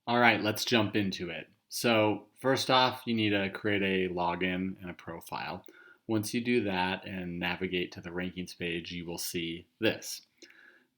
All right, let's jump into it. So, first off, you need to create a login and a profile. Once you do that and navigate to the rankings page, you will see this.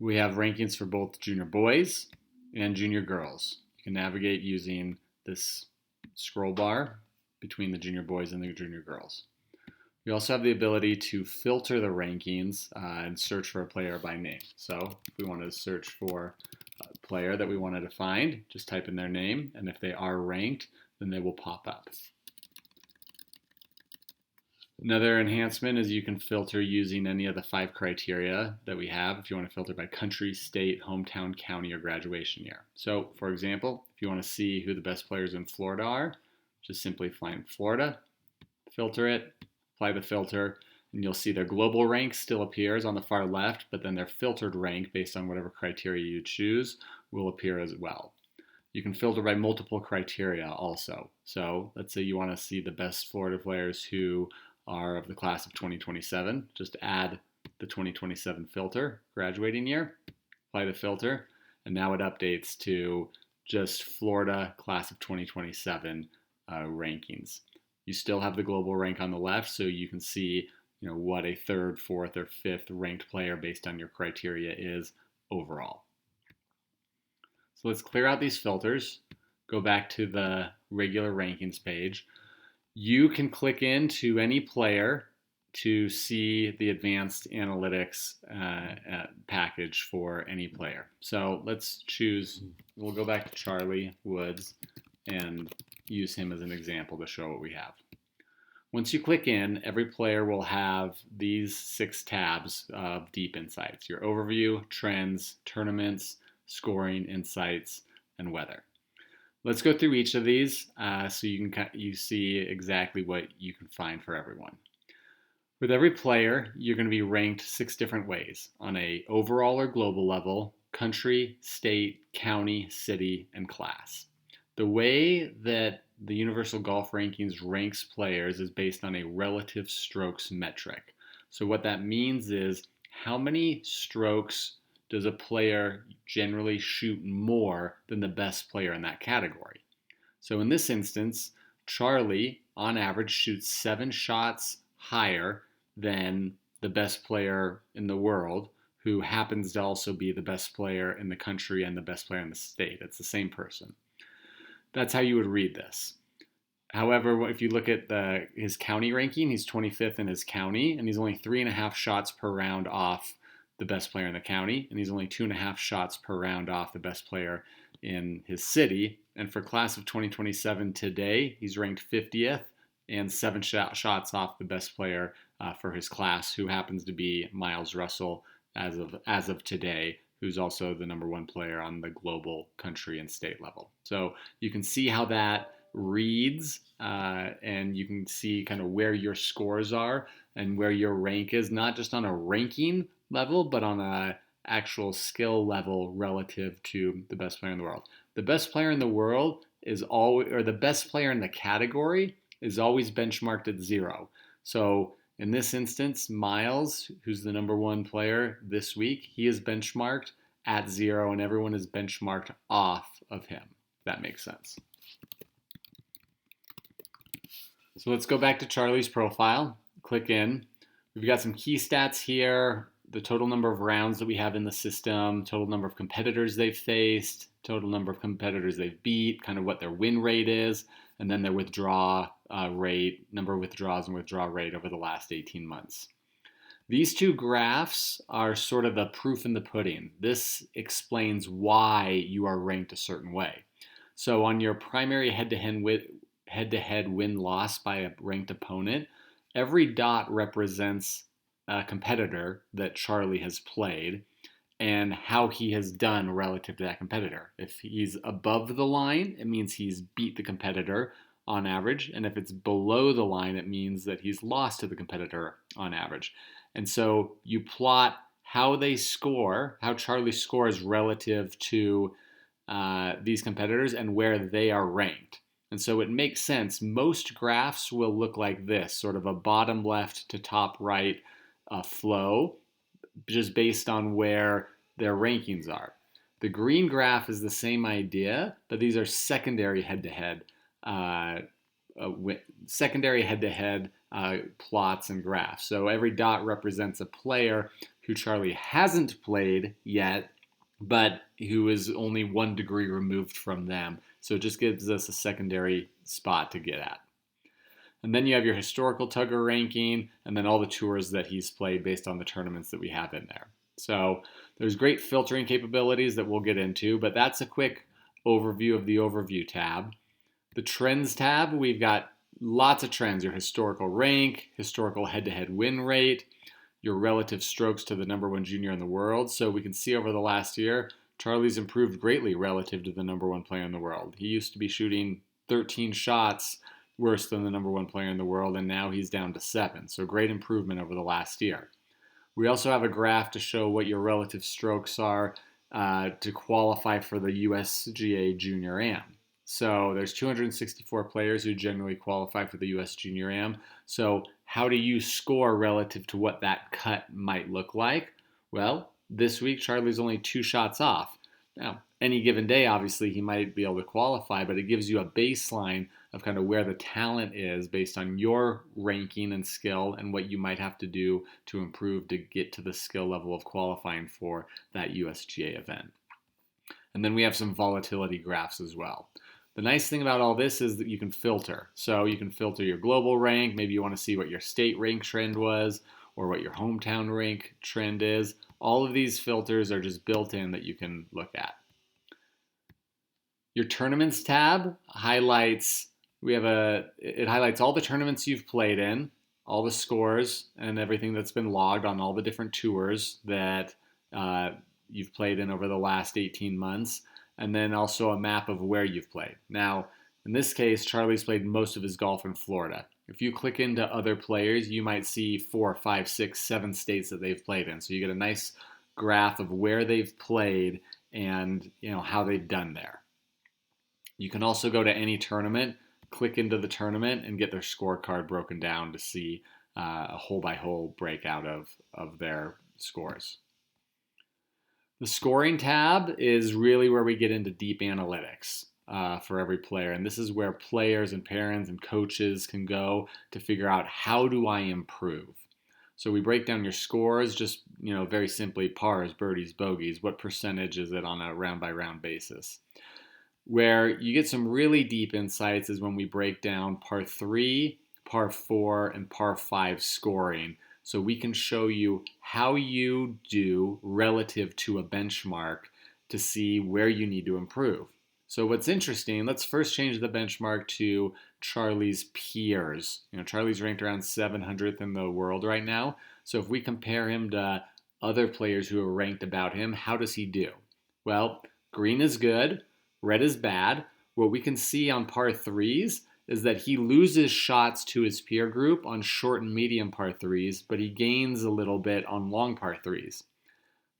We have rankings for both junior boys and junior girls. You can navigate using this scroll bar between the junior boys and the junior girls. We also have the ability to filter the rankings and search for a player by name. So if we wanted to search for a player that we wanted to find, just type in their name, and if they are ranked, then they will pop up. Another enhancement is you can filter using any of the 5 criteria that we have if you want to filter by country, state, hometown, county, or graduation year. So, for example, if you want to see who the best players in Florida are, just simply find Florida, filter it, apply the filter, and you'll see their global rank still appears on the far left, but then their filtered rank based on whatever criteria you choose will appear as well. You can filter by multiple criteria also. So let's say you want to see the best Florida players who are of the class of 2027. Just add the 2027 filter, graduating year, apply the filter, and now it updates to just Florida class of 2027 rankings. You still have the global rank on the left, so you can see what a third, fourth, or fifth ranked player based on your criteria is overall. So let's clear out these filters, go back to the regular rankings page. You can click into any player to see the advanced analytics package for any player. So let's choose, we'll go back to Charlie Woods and use him as an example to show what we have. Once you click in, every player will have these 6 tabs of deep insights: your overview, trends, tournaments, scoring, insights, and weather. Let's go through each of these so you see exactly what you can find for everyone. With every player, you're going to be ranked 6 different ways: on a overall or global level, country, state, county, city, and class. The way that the Universal Golf Rankings ranks players is based on a relative strokes metric. So what that means is how many strokes does a player generally shoot more than the best player in that category. So in this instance, Charlie, on average, shoots 7 shots higher than the best player in the world, who happens to also be the best player in the country and the best player in the state. It's the same person. That's how you would read this. However, if you look at his county ranking, he's 25th in his county, and he's only 3.5 shots per round off the best player in the county, and he's only 2.5 shots per round off the best player in his city. And for class of 2027 today, he's ranked 50th and 7 shots off the best player for his class, who happens to be Miles Russell as of today, who's also the number 1 player on the global, country, and state level. So you can see how that reads, and you can see kind of where your scores are and where your rank is, not just on a ranking level, but on a actual skill level relative to the best player in the world. The best player in the world is always, or the best player in the category is always benchmarked at 0. So in this instance, Miles, who's the number 1 player this week, he is benchmarked at 0, and everyone is benchmarked off of him. If that makes sense. So let's go back to Charlie's profile, click in. We've got some key stats here: the total number of rounds that we have in the system, total number of competitors they've faced, total number of competitors they've beat, kind of what their win rate is, and then their withdraw rate, number of withdrawals and withdrawal rate over the last 18 months. These 2 graphs are sort of the proof in the pudding. This explains why you are ranked a certain way. So on your primary head-to-head win-loss by a ranked opponent, every dot represents a competitor that Charlie has played and how he has done relative to that competitor. If he's above the line, it means he's beat the competitor on average, and if it's below the line, it means that he's lost to the competitor on average. And so you plot how they score, how Charlie scores relative to these competitors and where they are ranked. And so it makes sense. Most graphs will look like this, sort of a bottom left to top right flow, just based on where their rankings are. The green graph is the same idea, but these are secondary head-to-head, uh, secondary head-to-head plots and graphs. So every dot represents a player who Charlie hasn't played yet, but who is only 1 degree removed from them. So it just gives us a secondary spot to get at. And then you have your historical TUGR ranking, and then all the tours that he's played based on the tournaments that we have in there. So there's great filtering capabilities that we'll get into, but that's a quick overview of the Overview tab. The Trends tab, we've got lots of trends: your historical rank, historical head-to-head win rate, your relative strokes to the #1 junior in the world. So we can see over the last year, Charlie's improved greatly relative to the #1 player in the world. He used to be shooting 13 shots worse than the #1 player in the world, and now he's down to 7. So great improvement over the last year. We also have a graph to show what your relative strokes are to qualify for the USGA Junior Am. So there's 264 players who generally qualify for the US Junior Am. So how do you score relative to what that cut might look like? Well, this week Charlie's only 2 shots off. Now, any given day, obviously, he might be able to qualify, but it gives you a baseline of kind of where the talent is based on your ranking and skill and what you might have to do to improve to get to the skill level of qualifying for that USGA event. And then we have some volatility graphs as well. The nice thing about all this is that you can filter. So you can filter your global rank. Maybe you want to see what your state rank trend was or what your hometown rank trend is. All of these filters are just built in that you can look at. Your tournaments tab highlights, it highlights all the tournaments you've played in, all the scores and everything that's been logged on all the different tours that you've played in over the last 18 months, and then also a map of where you've played. Now, in this case, Charlie's played most of his golf in Florida. If you click into other players, you might see 4, 5, 6, 7 states that they've played in. So you get a nice graph of where they've played and how they've done there. You can also go to any tournament, click into the tournament, and get their scorecard broken down to see a hole-by-hole breakout of their scores. The scoring tab is really where we get into deep analytics for every player. And this is where players and parents and coaches can go to figure out, how do I improve? So we break down your scores just, very simply: pars, birdies, bogeys. What percentage is it on a round-by-round basis? Where you get some really deep insights is when we break down par 3, par 4, and par 5 scoring. So we can show you how you do relative to a benchmark to see where you need to improve. So what's interesting, let's first change the benchmark to Charlie's peers. Charlie's ranked around 700th in the world right now. So if we compare him to other players who are ranked about him, how does he do? Well, green is good, red is bad. What we can see on par 3s is that he loses shots to his peer group on short and medium par 3s, but he gains a little bit on long par 3s.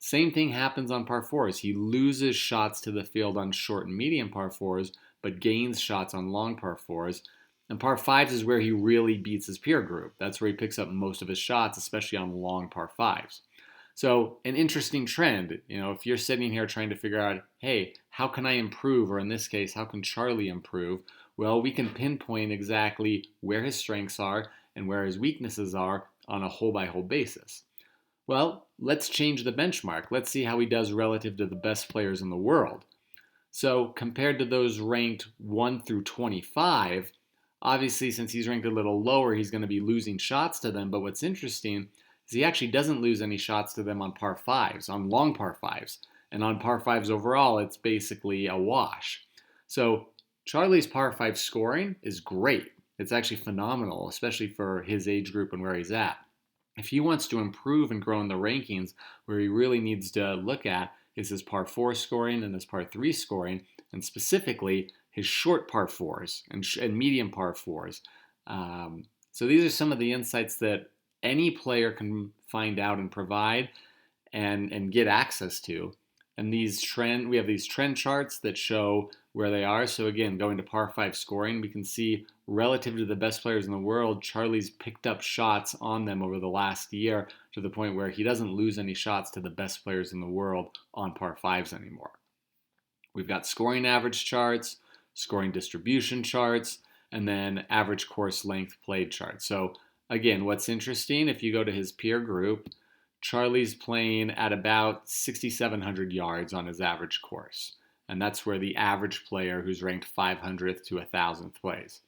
Same thing happens on par 4s. He loses shots to the field on short and medium par 4s, but gains shots on long par 4s. And par 5s is where he really beats his peer group. That's where he picks up most of his shots, especially on long par 5s. So an interesting trend, if you're sitting here trying to figure out, hey, how can I improve? Or in this case, how can Charlie improve? Well, we can pinpoint exactly where his strengths are and where his weaknesses are on a hole-by-hole basis. Well, let's change the benchmark. Let's see how he does relative to the best players in the world. So compared to those ranked 1 through 25, obviously since he's ranked a little lower, he's going to be losing shots to them. But what's interesting is he actually doesn't lose any shots to them on par 5s, on long par 5s. And on par 5s overall, it's basically a wash. So Charlie's par 5 scoring is great. It's actually phenomenal, especially for his age group and where he's at. If he wants to improve and grow in the rankings, where he really needs to look at is his par 4 scoring and his par 3 scoring, and specifically his short par 4s and medium par 4s. So these are some of the insights that any player can find out and provide and get access to. And we have these trend charts that show where they are. So again, going to par 5 scoring, we can see relative to the best players in the world, Charlie's picked up shots on them over the last year to the point where he doesn't lose any shots to the best players in the world on par 5s anymore. We've got scoring average charts, scoring distribution charts, and then average course length played charts. So again, what's interesting, if you go to his peer group, Charlie's playing at about 6,700 yards on his average course. And that's where the average player who's ranked 500th to 1,000th plays.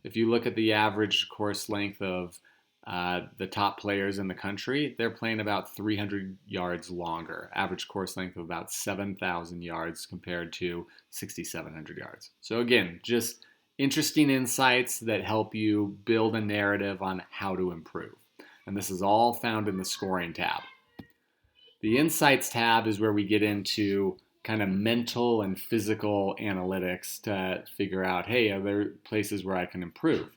If you look at the average course length of the top players in the country, they're playing about 300 yards longer, average course length of about 7,000 yards compared to 6,700 yards. So again, just interesting insights that help you build a narrative on how to improve. And this is all found in the scoring tab. The insights tab is where we get into kind of mental and physical analytics to figure out, hey, are there places where I can improve?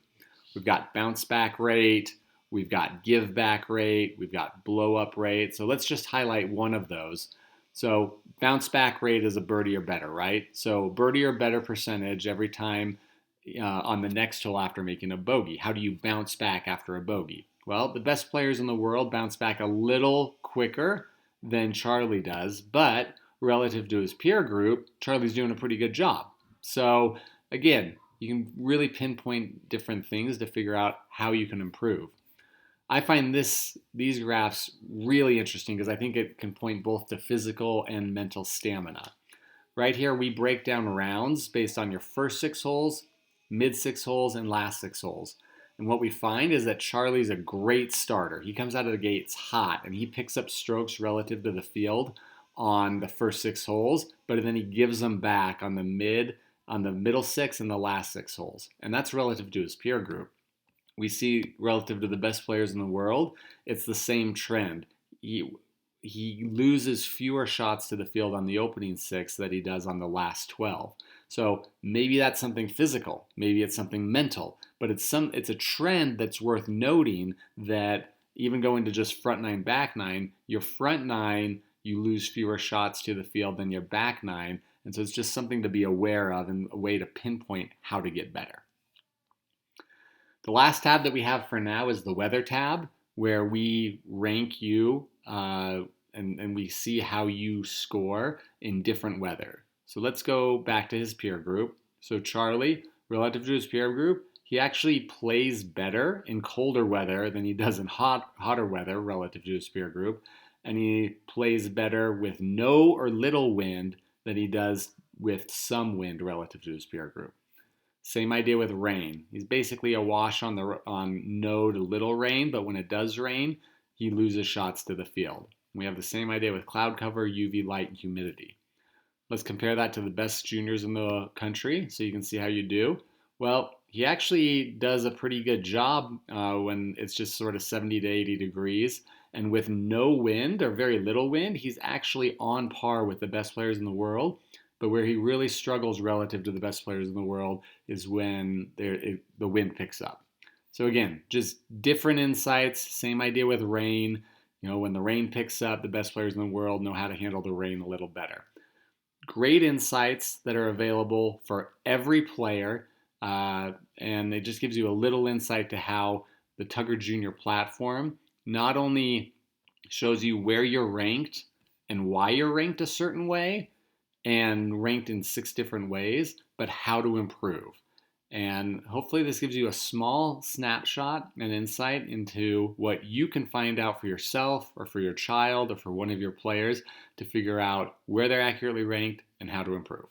We've got bounce back rate, we've got give back rate, we've got blow up rate. So let's just highlight one of those. So bounce back rate is a birdie or better, right? So birdie or better percentage every time on the next hole after making a bogey. How do you bounce back after a bogey? Well, the best players in the world bounce back a little quicker than Charlie does, but relative to his peer group, Charlie's doing a pretty good job. So again, you can really pinpoint different things to figure out how you can improve. I find these graphs really interesting because I think it can point both to physical and mental stamina. Right here, we break down rounds based on your first 6 holes, mid 6 holes, and last 6 holes. And what we find is that Charlie's a great starter. He comes out of the gates hot, and he picks up strokes relative to the field on the first 6 holes, but then he gives them back on the middle 6 and the last 6 holes. And that's relative to his peer group. We see relative to the best players in the world, it's the same trend. He loses fewer shots to the field on the opening 6 that he does on the last 12. So maybe that's something physical, maybe it's something mental, but it's a trend that's worth noting that even going to just front 9, back 9, your front 9, you lose fewer shots to the field than your back 9. And so it's just something to be aware of and a way to pinpoint how to get better. The last tab that we have for now is the weather tab, where we rank you and we see how you score in different weather. So let's go back to his peer group. So Charlie, relative to his peer group, he actually plays better in colder weather than he does in hotter weather relative to his peer group. And he plays better with no or little wind than he does with some wind relative to his peer group. Same idea with rain. He's basically a wash on no to little rain, but when it does rain, he loses shots to the field. We have the same idea with cloud cover, UV light, and humidity. Let's compare that to the best juniors in the country so you can see how you do. Well, he actually does a pretty good job when it's just sort of 70 to 80 degrees. And with no wind or very little wind, he's actually on par with the best players in the world. But where he really struggles relative to the best players in the world is when the wind picks up. So again, just different insights, same idea with rain. You know, when the rain picks up, the best players in the world know how to handle the rain a little better. Great insights that are available for every player, and it just gives you a little insight to how the TUGR Junior platform not only shows you where you're ranked and why you're ranked a certain way, and ranked in 6 different ways, but how to improve. And hopefully this gives you a small snapshot and insight into what you can find out for yourself or for your child or for one of your players to figure out where they're accurately ranked and how to improve.